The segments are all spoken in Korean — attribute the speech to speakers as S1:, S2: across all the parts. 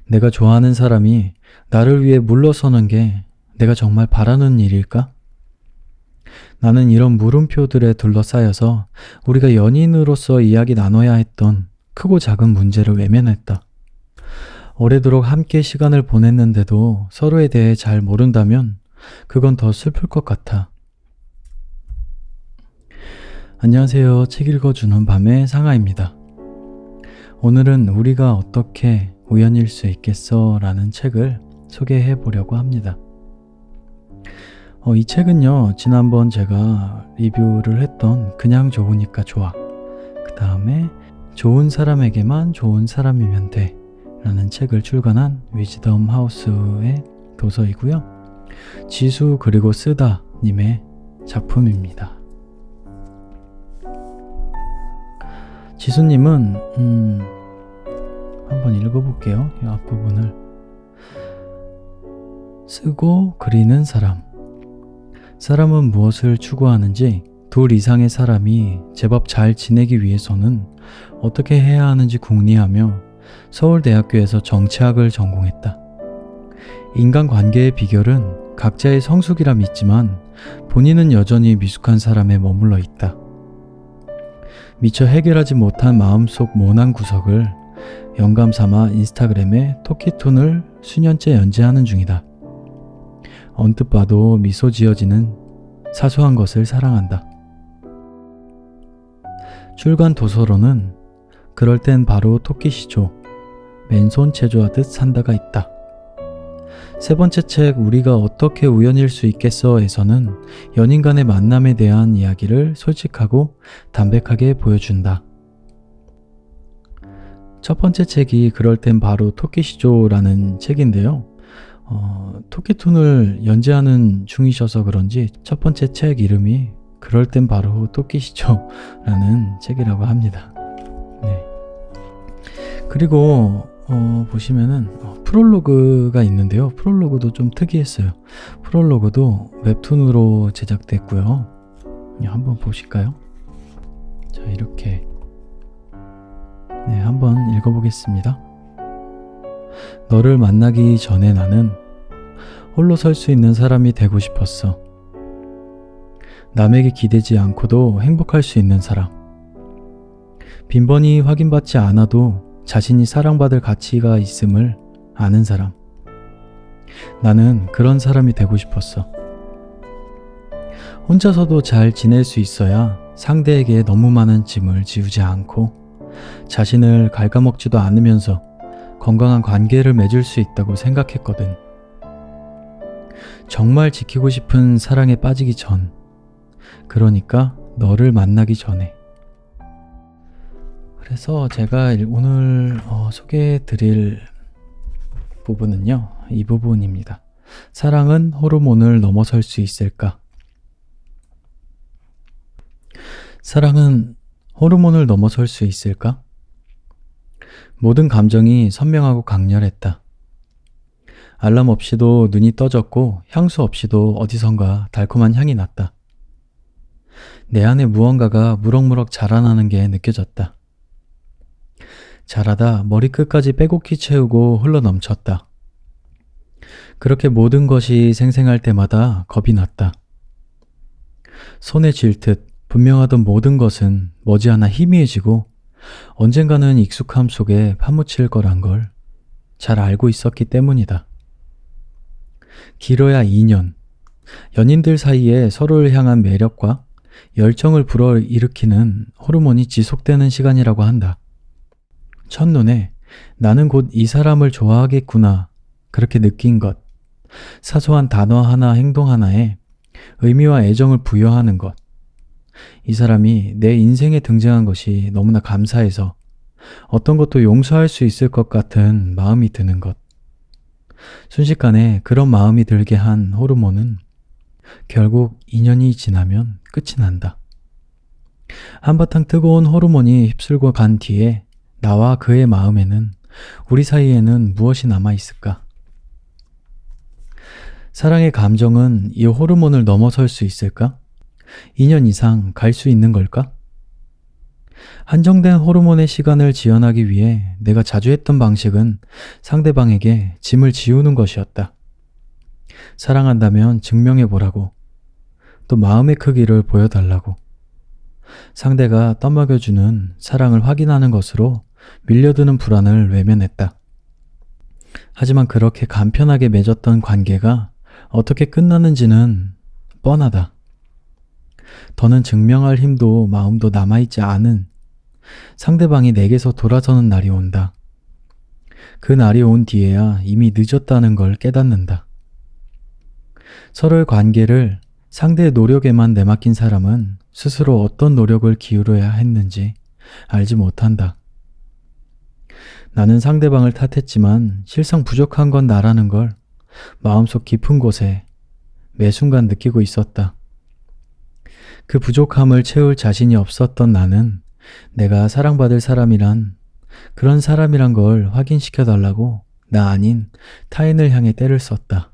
S1: 내가 좋아하는 사람이 나를 위해 물러서는 게 내가 정말 바라는 일일까? 나는 이런 물음표들에 둘러싸여서 우리가 연인으로서 이야기 나눠야 했던 크고 작은 문제를 외면했다. 오래도록 함께 시간을 보냈는데도 서로에 대해 잘 모른다면 그건 더 슬플 것 같아. 안녕하세요. 책 읽어주는 밤의 상아입니다. 오늘은 우리가 어떻게 우연일 수 있겠어? 라는 책을 소개해 보려고 합니다. 이 책은요, 지난번 제가 리뷰를 했던 그냥 좋으니까 좋아. 그 다음에 좋은 사람에게만 좋은 사람이면 돼. 라는 책을 출간한 위즈덤 하우스의 도서이고요. 지수 그리고 쓰다 님의 작품입니다. 지수님은 한번 읽어볼게요. 이 앞부분을. 쓰고 그리는 사람. 사람은 무엇을 추구하는지, 둘 이상의 사람이 제법 잘 지내기 위해서는 어떻게 해야 하는지 궁리하며 서울대학교에서 정치학을 전공했다. 인간관계의 비결은 각자의 성숙이라 믿지만 본인은 여전히 미숙한 사람에 머물러 있다. 미처 해결하지 못한 마음속 모난 구석을 영감 삼아 인스타그램에 토끼톤을 수년째 연재하는 중이다. 언뜻 봐도 미소 지어지는 사소한 것을 사랑한다. 출간 도서로는 그럴 땐 바로 토끼시죠. 맨손 체조하듯 산다가 있다. 세 번째 책 우리가 어떻게 우연일 수 있겠어에서는 연인 간의 만남에 대한 이야기를 솔직하고 담백하게 보여준다. 첫 번째 책이 그럴 땐 바로 토끼시죠라는 책인데요. 토끼톤을 연재하는 중이셔서 그런지 첫 번째 책 이름이 그럴 땐 바로 토끼시죠라는 책이라고 합니다. 네. 그리고 보시면은 프롤로그가 있는데요. 프롤로그도 좀 특이했어요. 프롤로그도 웹툰으로 제작됐고요. 한번 보실까요? 자, 이렇게 한번 읽어보겠습니다. 너를 만나기 전에 나는 홀로 설 수 있는 사람이 되고 싶었어. 남에게 기대지 않고도 행복할 수 있는 사람. 빈번히 확인받지 않아도 자신이 사랑받을 가치가 있음을 아는 사람. 나는 그런 사람이 되고 싶었어. 혼자서도 잘 지낼 수 있어야 상대에게 너무 많은 짐을 지우지 않고 자신을 갉아먹지도 않으면서 건강한 관계를 맺을 수 있다고 생각했거든. 정말 지키고 싶은 사랑에 빠지기 전, 그러니까 너를 만나기 전에. 그래서 제가 오늘 소개해 드릴 부분은요, 이 부분입니다. 사랑은 호르몬을 넘어설 수 있을까? 사랑은 호르몬을 넘어설 수 있을까? 모든 감정이 선명하고 강렬했다. 알람 없이도 눈이 떠졌고 향수 없이도 어디선가 달콤한 향이 났다. 내 안에 무언가가 무럭무럭 자라나는 게 느껴졌다. 자라다 머리끝까지 빼곡히 채우고 흘러넘쳤다. 그렇게 모든 것이 생생할 때마다 겁이 났다. 손에 쥘 듯 분명하던 모든 것은 머지않아 희미해지고 언젠가는 익숙함 속에 파묻힐 거란 걸 잘 알고 있었기 때문이다. 길어야 2년, 연인들 사이에 서로를 향한 매력과 열정을 불어일으키는 호르몬이 지속되는 시간이라고 한다. 첫눈에 나는 곧 이 사람을 좋아하겠구나 그렇게 느낀 것, 사소한 단어 하나 행동 하나에 의미와 애정을 부여하는 것, 이 사람이 내 인생에 등장한 것이 너무나 감사해서 어떤 것도 용서할 수 있을 것 같은 마음이 드는 것. 순식간에 그런 마음이 들게 한 호르몬은 결국 2년이 지나면 끝이 난다. 한바탕 뜨거운 호르몬이 휩쓸고 간 뒤에 나와 그의 마음에는, 우리 사이에는 무엇이 남아있을까? 사랑의 감정은 이 호르몬을 넘어설 수 있을까? 2년 이상 갈 수 있는 걸까? 한정된 호르몬의 시간을 지연하기 위해 내가 자주 했던 방식은 상대방에게 짐을 지우는 것이었다. 사랑한다면 증명해보라고, 또 마음의 크기를 보여달라고. 상대가 떠먹여주는 사랑을 확인하는 것으로 밀려드는 불안을 외면했다. 하지만 그렇게 간편하게 맺었던 관계가 어떻게 끝나는지는 뻔하다. 더는 증명할 힘도 마음도 남아있지 않은 상대방이 내게서 돌아서는 날이 온다. 그 날이 온 뒤에야 이미 늦었다는 걸 깨닫는다. 서로의 관계를 상대의 노력에만 내맡긴 사람은 스스로 어떤 노력을 기울여야 했는지 알지 못한다. 나는 상대방을 탓했지만 실상 부족한 건 나라는 걸 마음속 깊은 곳에 매 순간 느끼고 있었다. 그 부족함을 채울 자신이 없었던 나는 내가 사랑받을 사람이란 그런 사람이란 걸 확인시켜달라고 나 아닌 타인을 향해 때를 썼다.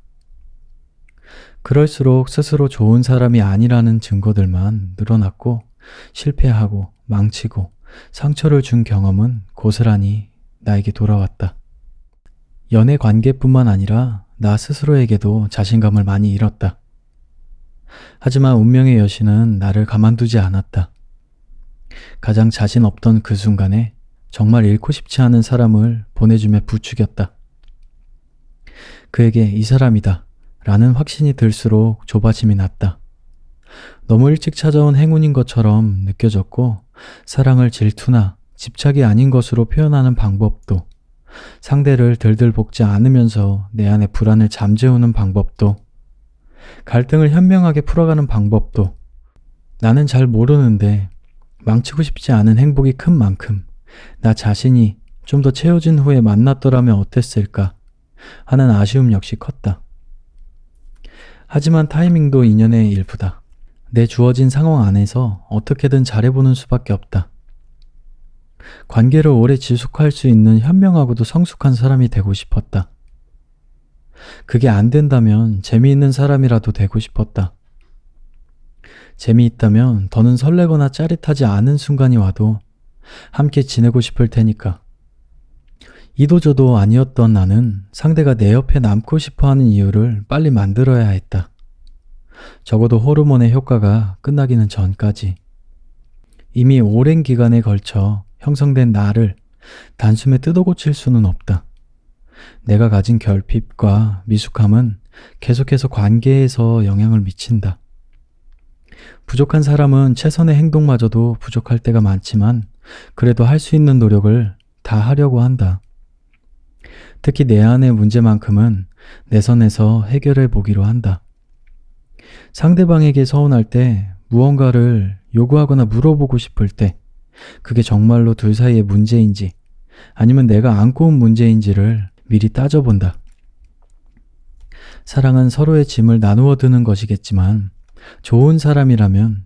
S1: 그럴수록 스스로 좋은 사람이 아니라는 증거들만 늘어났고 실패하고 망치고 상처를 준 경험은 고스란히 나에게 돌아왔다. 연애 관계뿐만 아니라 나 스스로에게도 자신감을 많이 잃었다. 하지만 운명의 여신은 나를 가만두지 않았다. 가장 자신 없던 그 순간에 정말 잃고 싶지 않은 사람을 보내주며 부추겼다. 그에게 이 사람이다 라는 확신이 들수록 좁아짐이 났다. 너무 일찍 찾아온 행운인 것처럼 느껴졌고 사랑을 질투나 집착이 아닌 것으로 표현하는 방법도, 상대를 들들 볶지 않으면서 내 안의 불안을 잠재우는 방법도, 갈등을 현명하게 풀어가는 방법도 나는 잘 모르는데 망치고 싶지 않은 행복이 큰 만큼 나 자신이 좀 더 채워진 후에 만났더라면 어땠을까 하는 아쉬움 역시 컸다. 하지만 타이밍도 인연의 일부다. 내 주어진 상황 안에서 어떻게든 잘해보는 수밖에 없다. 관계를 오래 지속할 수 있는 현명하고도 성숙한 사람이 되고 싶었다. 그게 안 된다면 재미있는 사람이라도 되고 싶었다. 재미있다면 더는 설레거나 짜릿하지 않은 순간이 와도 함께 지내고 싶을 테니까. 이도저도 아니었던 나는 상대가 내 옆에 남고 싶어하는 이유를 빨리 만들어야 했다. 적어도 호르몬의 효과가 끝나기는 전까지. 이미 오랜 기간에 걸쳐 형성된 나를 단숨에 뜯어고칠 수는 없다. 내가 가진 결핍과 미숙함은 계속해서 관계에서 영향을 미친다. 부족한 사람은 최선의 행동마저도 부족할 때가 많지만 그래도 할 수 있는 노력을 다 하려고 한다. 특히 내 안의 문제만큼은 내 선에서 해결해 보기로 한다. 상대방에게 서운할 때, 무언가를 요구하거나 물어보고 싶을 때, 그게 정말로 둘 사이의 문제인지 아니면 내가 안고 온 문제인지를 미리 따져본다. 사랑은 서로의 짐을 나누어 드는 것이겠지만 좋은 사람이라면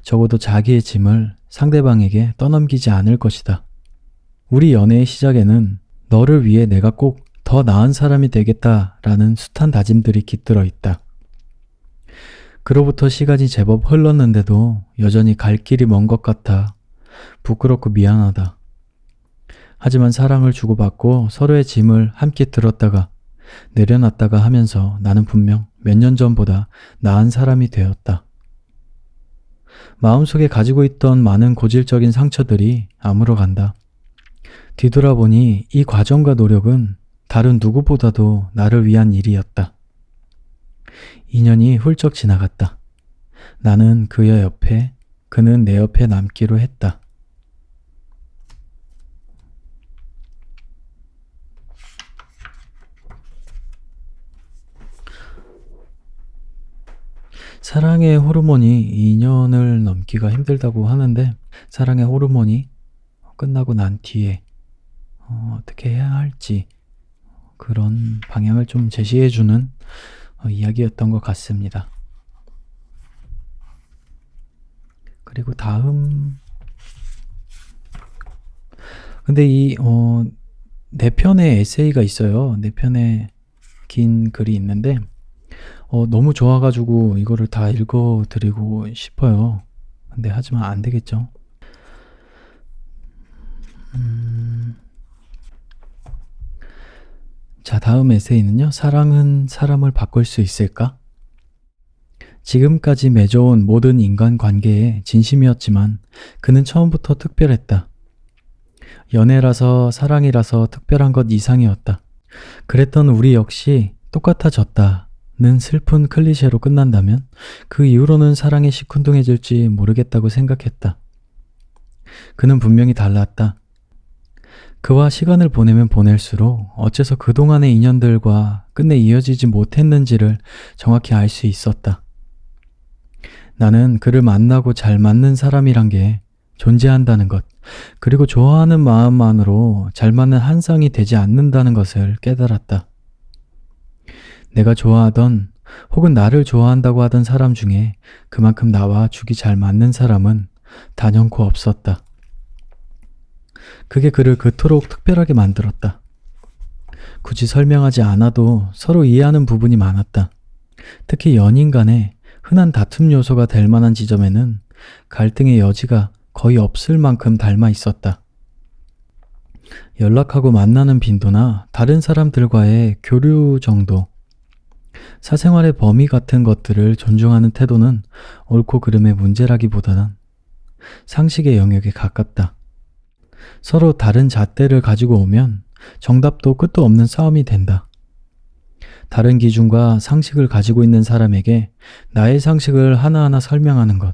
S1: 적어도 자기의 짐을 상대방에게 떠넘기지 않을 것이다. 우리 연애의 시작에는 너를 위해 내가 꼭 더 나은 사람이 되겠다라는 숱한 다짐들이 깃들어 있다. 그로부터 시간이 제법 흘렀는데도 여전히 갈 길이 먼 것 같아 부끄럽고 미안하다. 하지만 사랑을 주고받고 서로의 짐을 함께 들었다가 내려놨다가 하면서 나는 분명 몇 년 전보다 나은 사람이 되었다. 마음속에 가지고 있던 많은 고질적인 상처들이 아물어간다. 뒤돌아보니 이 과정과 노력은 다른 누구보다도 나를 위한 일이었다. 2년이 훌쩍 지나갔다. 나는 그의 옆에, 그는 내 옆에 남기로 했다. 사랑의 호르몬이 2년을 넘기가 힘들다고 하는데 사랑의 호르몬이 끝나고 난 뒤에 어떻게 해야 할지 그런 방향을 좀 제시해주는 이야기였던 것 같습니다. 그리고 다음 근데 이 네 편의 에세이가 있어요. 네 편의 긴 글이 있는데 너무 좋아가지고 이거를 다 읽어드리고 싶어요. 근데 하지만 안 되겠죠. 자, 다음 에세이는요. 사랑은 사람을 바꿀 수 있을까? 지금까지 맺어온 모든 인간관계에 진심이었지만 그는 처음부터 특별했다. 연애라서 사랑이라서 특별한 것 이상이었다. 그랬던 우리 역시 똑같아졌다는 슬픈 클리셰로 끝난다면 그 이후로는 사랑이 시큰둥해질지 모르겠다고 생각했다. 그는 분명히 달랐다. 그와 시간을 보내면 보낼수록 어째서 그동안의 인연들과 끝내 이어지지 못했는지를 정확히 알 수 있었다. 나는 그를 만나고 잘 맞는 사람이란 게 존재한다는 것, 그리고 좋아하는 마음만으로 잘 맞는 한 쌍이 되지 않는다는 것을 깨달았다. 내가 좋아하던 혹은 나를 좋아한다고 하던 사람 중에 그만큼 나와 죽이 잘 맞는 사람은 단연코 없었다. 그게 그를 그토록 특별하게 만들었다. 굳이 설명하지 않아도 서로 이해하는 부분이 많았다. 특히 연인 간에 흔한 다툼 요소가 될 만한 지점에는 갈등의 여지가 거의 없을 만큼 닮아 있었다. 연락하고 만나는 빈도나 다른 사람들과의 교류 정도, 사생활의 범위 같은 것들을 존중하는 태도는 옳고 그름의 문제라기보다는 상식의 영역에 가깝다. 서로 다른 잣대를 가지고 오면 정답도 끝도 없는 싸움이 된다. 다른 기준과 상식을 가지고 있는 사람에게 나의 상식을 하나하나 설명하는 것,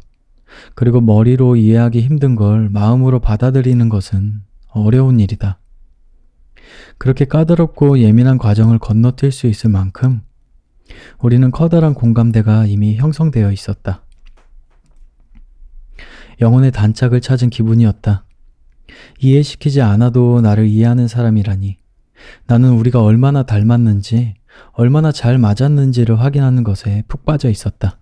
S1: 그리고 머리로 이해하기 힘든 걸 마음으로 받아들이는 것은 어려운 일이다. 그렇게 까다롭고 예민한 과정을 건너뛸 수 있을 만큼 우리는 커다란 공감대가 이미 형성되어 있었다. 영혼의 단짝을 찾은 기분이었다. 이해시키지 않아도 나를 이해하는 사람이라니. 나는 우리가 얼마나 닮았는지, 얼마나 잘 맞았는지를 확인하는 것에 푹 빠져 있었다.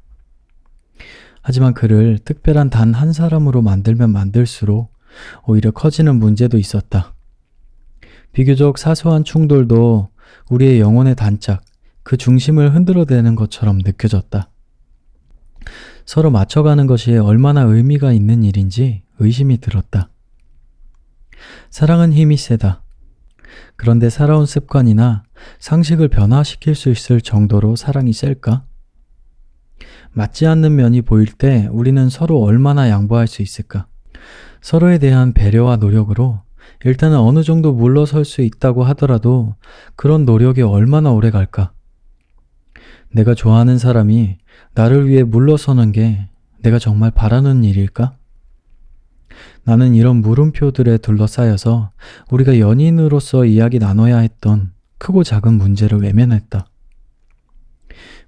S1: 하지만 그를 특별한 단 한 사람으로 만들면 만들수록 오히려 커지는 문제도 있었다. 비교적 사소한 충돌도 우리의 영혼의 단짝, 그 중심을 흔들어대는 것처럼 느껴졌다. 서로 맞춰가는 것이 얼마나 의미가 있는 일인지 의심이 들었다. 사랑은 힘이 세다. 그런데 살아온 습관이나 상식을 변화시킬 수 있을 정도로 사랑이 셀까? 맞지 않는 면이 보일 때 우리는 서로 얼마나 양보할 수 있을까? 서로에 대한 배려와 노력으로 일단은 어느 정도 물러설 수 있다고 하더라도 그런 노력이 얼마나 오래 갈까? 내가 좋아하는 사람이 나를 위해 물러서는 게 내가 정말 바라는 일일까? 나는 이런 물음표들에 둘러싸여서 우리가 연인으로서 이야기 나눠야 했던 크고 작은 문제를 외면했다.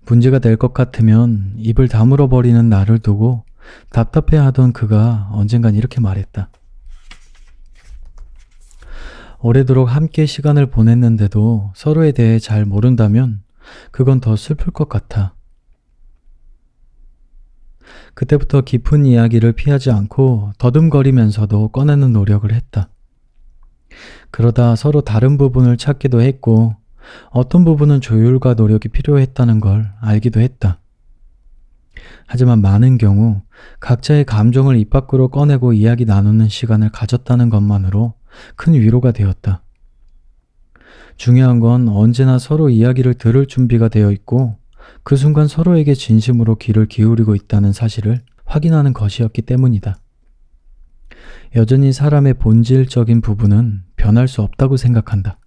S1: 문제가 될 것 같으면 입을 다물어 버리는 나를 두고 답답해하던 그가 언젠간 이렇게 말했다. 오래도록 함께 시간을 보냈는데도 서로에 대해 잘 모른다면 그건 더 슬플 것 같아. 그때부터 깊은 이야기를 피하지 않고 더듬거리면서도 꺼내는 노력을 했다. 그러다 서로 다른 부분을 찾기도 했고 어떤 부분은 조율과 노력이 필요했다는 걸 알기도 했다. 하지만 많은 경우 각자의 감정을 입 밖으로 꺼내고 이야기 나누는 시간을 가졌다는 것만으로 큰 위로가 되었다. 중요한 건 언제나 서로 이야기를 들을 준비가 되어 있고 그 순간 서로에게 진심으로 귀를 기울이고 있다는 사실을 확인하는 것이었기 때문이다. 여전히 사람의 본질적인 부분은 변할 수 없다고 생각한다.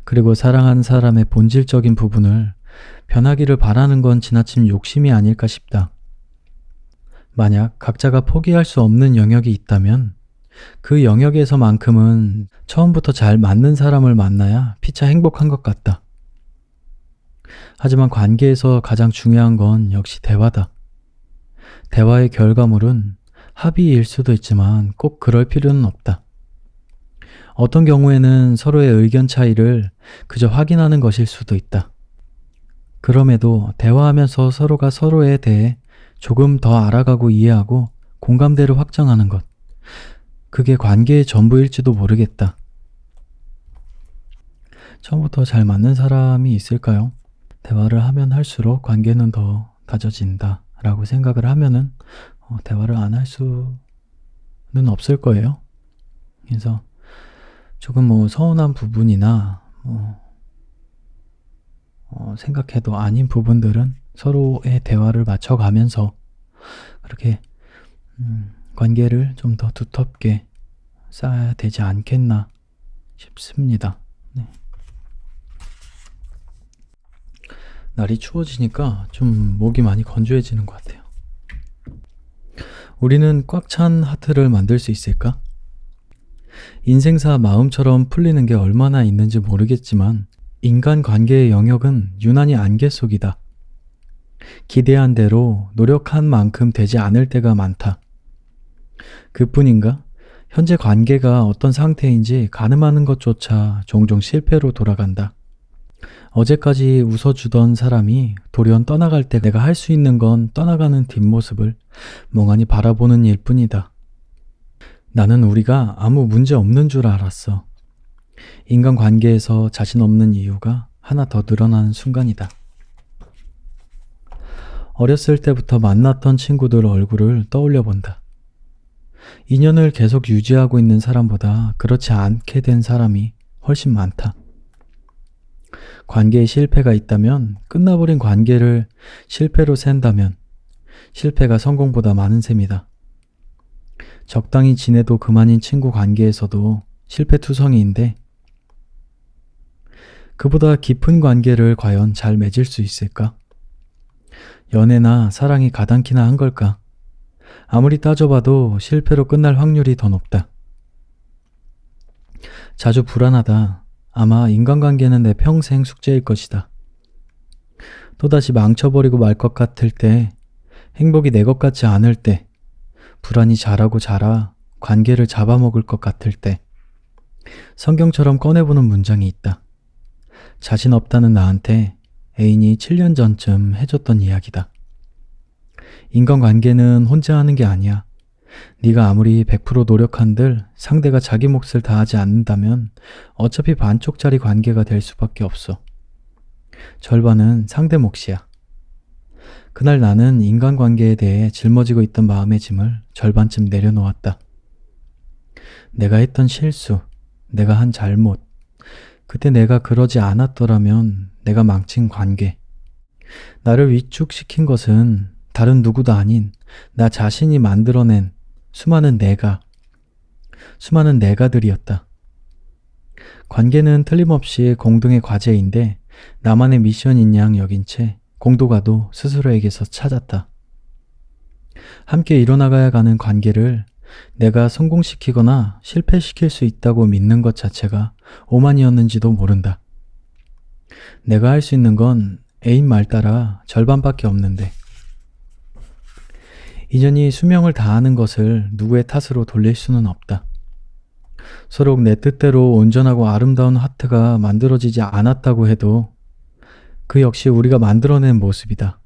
S1: 그리고 사랑하는 사람의 본질적인 부분을 변하기를 바라는 건 지나친 욕심이 아닐까 싶다. 만약 각자가 포기할 수 없는 영역이 있다면 그 영역에서만큼은 처음부터 잘 맞는 사람을 만나야 피차 행복한 것 같다. 하지만 관계에서 가장 중요한 건 역시 대화다. 대화의 결과물은 합의일 수도 있지만 꼭 그럴 필요는 없다. 어떤 경우에는 서로의 의견 차이를 그저 확인하는 것일 수도 있다. 그럼에도 대화하면서 서로가 서로에 대해 조금 더 알아가고 이해하고 공감대를 확장하는 것. 그게 관계의 전부일지도 모르겠다. 처음부터 잘 맞는 사람이 있을까요? 대화를 하면 할수록 관계는 더 다져진다 라고 생각을 하면은 대화를 안 할 수는 없을 거예요. 그래서 조금 뭐 서운한 부분이나 생각해도 아닌 부분들은 서로의 대화를 맞춰가면서 그렇게 관계를 좀 더 두텁게 쌓아야 되지 않겠나 싶습니다. 네. 날이 추워지니까 좀 목이 많이 건조해지는 것 같아요. 우리는 꽉 찬 하트를 만들 수 있을까? 인생사 마음처럼 풀리는 게 얼마나 있는지 모르겠지만 인간관계의 영역은 유난히 안개 속이다. 기대한 대로 노력한 만큼 되지 않을 때가 많다. 그뿐인가? 현재 관계가 어떤 상태인지 가늠하는 것조차 종종 실패로 돌아간다. 어제까지 웃어주던 사람이 돌연 떠나갈 때 내가 할 수 있는 건 떠나가는 뒷모습을 멍하니 바라보는 일뿐이다. 나는 우리가 아무 문제 없는 줄 알았어. 인간관계에서 자신 없는 이유가 하나 더 늘어나는 순간이다. 어렸을 때부터 만났던 친구들 얼굴을 떠올려 본다. 인연을 계속 유지하고 있는 사람보다 그렇지 않게 된 사람이 훨씬 많다. 관계에 실패가 있다면, 끝나버린 관계를 실패로 센다면 실패가 성공보다 많은 셈이다. 적당히 지내도 그만인 친구 관계에서도 실패투성이인데 그보다 깊은 관계를 과연 잘 맺을 수 있을까? 연애나 사랑이 가당키나 한 걸까? 아무리 따져봐도 실패로 끝날 확률이 더 높다. 자주 불안하다. 아마 인간관계는 내 평생 숙제일 것이다. 또다시 망쳐버리고 말 것 같을 때, 행복이 내 것 같지 않을 때, 불안이 자라고 자라 관계를 잡아먹을 것 같을 때, 성경처럼 꺼내보는 문장이 있다. 자신 없다는 나한테 애인이 7년 전쯤 해줬던 이야기다. 인간관계는 혼자 하는 게 아니야. 네가 아무리 100% 노력한들 상대가 자기 몫을 다하지 않는다면 어차피 반쪽짜리 관계가 될 수밖에 없어. 절반은 상대 몫이야. 그날 나는 인간관계에 대해 짊어지고 있던 마음의 짐을 절반쯤 내려놓았다. 내가 했던 실수, 내가 한 잘못, 그때 내가 그러지 않았더라면 내가 망친 관계, 나를 위축시킨 것은 다른 누구도 아닌 나 자신이 만들어낸 수많은 내가들이었다. 관계는 틀림없이 공동의 과제인데 나만의 미션인 양 여긴 채 공도가도 스스로에게서 찾았다. 함께 이뤄나가야 가는 관계를 내가 성공시키거나 실패시킬 수 있다고 믿는 것 자체가 오만이었는지도 모른다. 내가 할 수 있는 건 애인 말 따라 절반밖에 없는데 인연이 수명을 다하는 것을 누구의 탓으로 돌릴 수는 없다. 서로 내 뜻대로 온전하고 아름다운 하트가 만들어지지 않았다고 해도 그 역시 우리가 만들어낸 모습이다.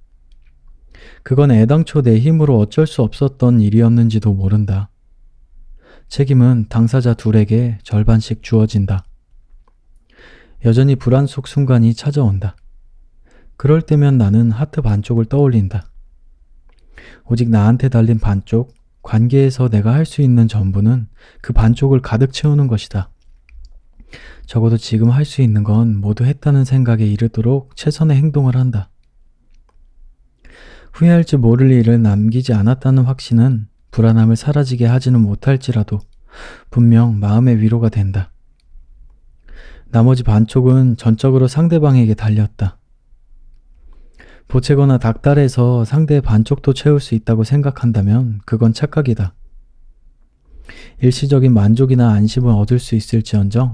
S1: 그건 애당초 내 힘으로 어쩔 수 없었던 일이었는지도 모른다. 책임은 당사자 둘에게 절반씩 주어진다. 여전히 불안 속 순간이 찾아온다. 그럴 때면 나는 하트 반쪽을 떠올린다. 오직 나한테 달린 반쪽, 관계에서 내가 할 수 있는 전부는 그 반쪽을 가득 채우는 것이다. 적어도 지금 할 수 있는 건 모두 했다는 생각에 이르도록 최선의 행동을 한다. 후회할지 모를 일을 남기지 않았다는 확신은 불안함을 사라지게 하지는 못할지라도 분명 마음의 위로가 된다. 나머지 반쪽은 전적으로 상대방에게 달렸다. 보채거나 닥달해서 상대의 반쪽도 채울 수 있다고 생각한다면 그건 착각이다. 일시적인 만족이나 안심을 얻을 수 있을지언정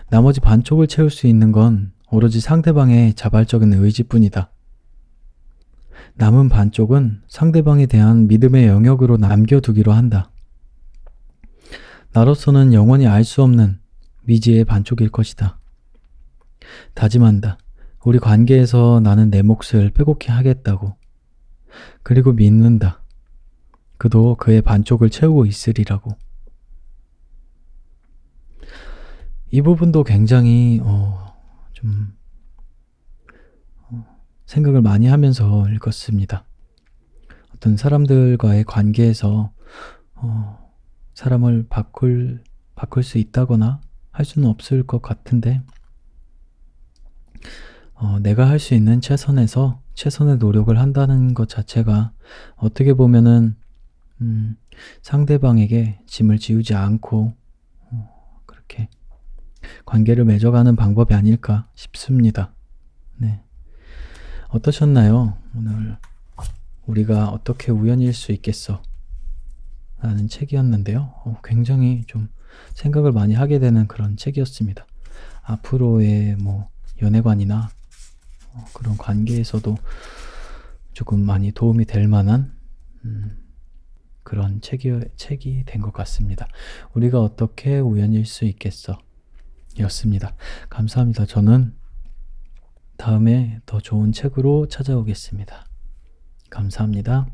S1: 나머지 반쪽을 채울 수 있는 건 오로지 상대방의 자발적인 의지뿐이다. 남은 반쪽은 상대방에 대한 믿음의 영역으로 남겨두기로 한다. 나로서는 영원히 알 수 없는 미지의 반쪽일 것이다. 다짐한다. 우리 관계에서 나는 내 몫을 빼곡히 하겠다고. 그리고 믿는다. 그도 그의 반쪽을 채우고 있으리라고. 이 부분도 굉장히 생각을 많이 하면서 읽었습니다. 어떤 사람들과의 관계에서 사람을 바꿀 수 있다거나 할 수는 없을 것 같은데, 내가 할 수 있는 최선에서 최선의 노력을 한다는 것 자체가 어떻게 보면은 상대방에게 짐을 지우지 않고 그렇게 관계를 맺어가는 방법이 아닐까 싶습니다. 네. 어떠셨나요? 오늘 우리가 어떻게 우연일 수 있겠어? 라는 책이었는데요. 굉장히 좀 생각을 많이 하게 되는 그런 책이었습니다. 앞으로의 연애관이나 그런 관계에서도 조금 많이 도움이 될 만한 그런 책이 된 것 같습니다. 우리가 어떻게 우연일 수 있겠어? 였습니다. 감사합니다. 저는 다음에 더 좋은 책으로 찾아오겠습니다. 감사합니다.